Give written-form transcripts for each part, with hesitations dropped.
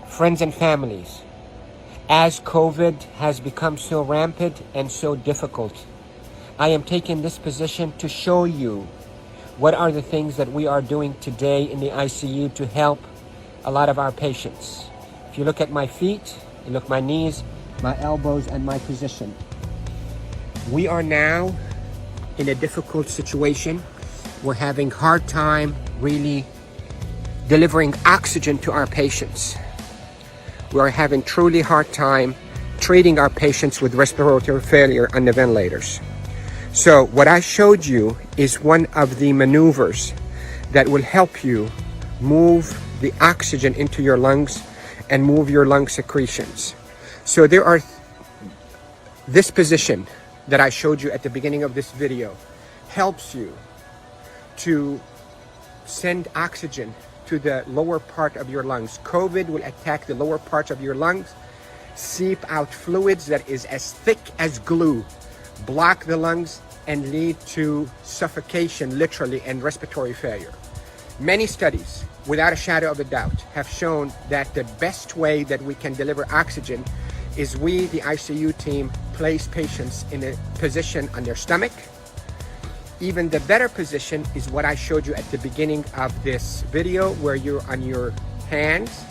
Friends and families, as COVID has become so rampant and so difficult, I am taking this position to show you what are the things that we are doing today in the ICU to help a lot of our patients. If you look at my feet, you look at my knees, my elbows, and my position. We are now in a difficult situation. We're having hard time really delivering oxygen to our patients. We are having truly hard time treating our patients with respiratory failure on the ventilators. So what I showed you is one of the maneuvers that will help you move the oxygen into your lungs and move your lung secretions. So there are this position that I showed you at the beginning of this video helps you to send oxygen to the lower part of your lungs. COVID will attack the lower parts of your lungs, seep out fluids that is as thick as glue, block the lungs, and lead to suffocation, literally, and respiratory failure. Many studies, without a shadow of a doubt, have shown that the best way that we can deliver oxygen is we, the ICU team, place patients in a position on their stomach. Even the better position is what I showed you at the beginning of this video, where you're on your hands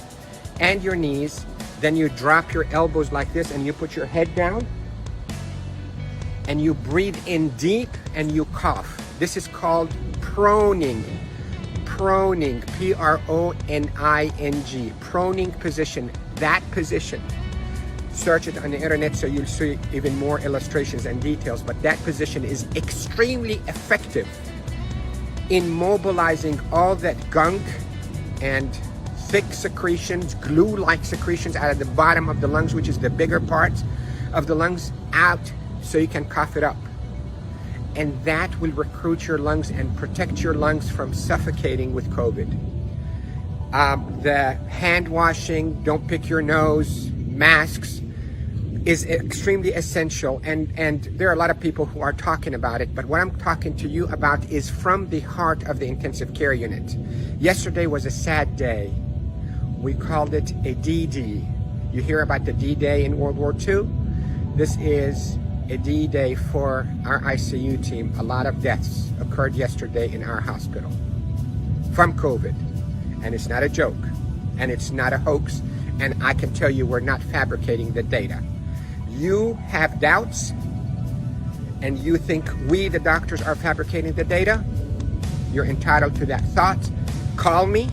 and your knees, then you drop your elbows like this and you put your head down and you breathe in deep and you cough. This is called proning. Proning, P-R-O-N-I-N-G, proning position. That position, search it on the internet so you'll see even more illustrations and details, but that position is extremely effective in mobilizing all that gunk and thick secretions, glue-like secretions out of the bottom of the lungs, which is the bigger parts of the lungs, out so you can cough it up. And that will recruit your lungs and protect your lungs from suffocating with COVID. The hand washing, don't pick your nose, masks, is extremely essential, and there are a lot of people who are talking about it, but what I'm talking to you about is from the heart of the intensive care unit. Yesterday was a sad day. We called it a D-Day. You hear about the D-Day in World War II? This is a D-Day for our ICU team. A lot of deaths occurred yesterday in our hospital from COVID, and it's not a joke, and it's not a hoax, and I can tell you we're not fabricating the data. You have doubts and you think we, the doctors, are fabricating the data. You're entitled to that thought. Call me.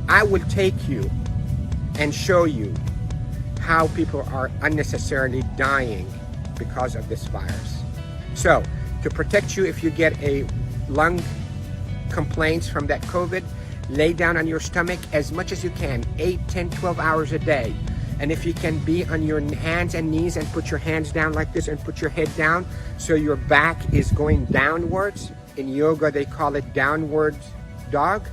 I will take you and show you how people are unnecessarily dying because of this virus. So to protect you, if you get a lung complaints from that COVID, lay down on your stomach as much as you can, 8, 10, 12 hours a day. And if you can be on your hands and knees and put your hands down like this and put your head down so your back is going downwards. In yoga, they call it downward dog.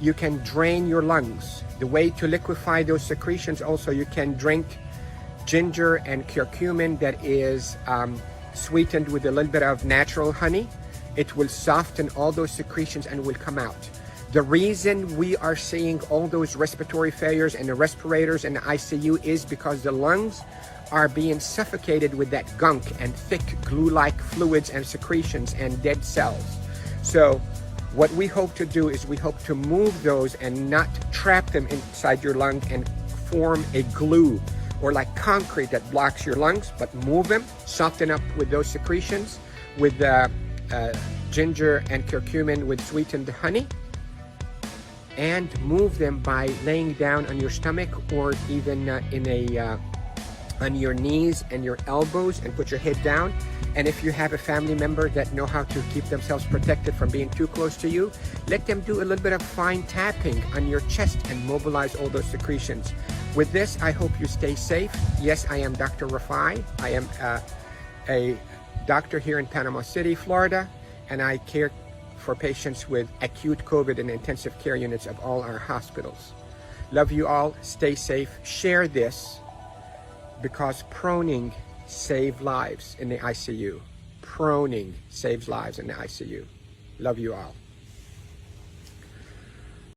You can drain your lungs. The way to liquefy those secretions, also, you can drink ginger and curcumin that is sweetened with a little bit of natural honey. It will soften all those secretions and will come out. The reason we are seeing all those respiratory failures and the respirators in the ICU is because the lungs are being suffocated with that gunk and thick glue-like fluids and secretions and dead cells. So what we hope to do is we hope to move those and not trap them inside your lung and form a glue or like concrete that blocks your lungs, but move them, soften up with those secretions with ginger and curcumin with sweetened honey, and move them by laying down on your stomach or even on your knees and your elbows and put your head down. And if you have a family member that know how to keep themselves protected from being too close to you, let them do a little bit of fine tapping on your chest and mobilize all those secretions. With this, I hope you stay safe. Yes, I am Dr. Rafai. I am a doctor here in Panama City, Florida, and I care for patients with acute COVID in intensive care units of all our hospitals. Love you all. Stay safe. Share this because proning saves lives in the ICU. Proning saves lives in the ICU. Love you all.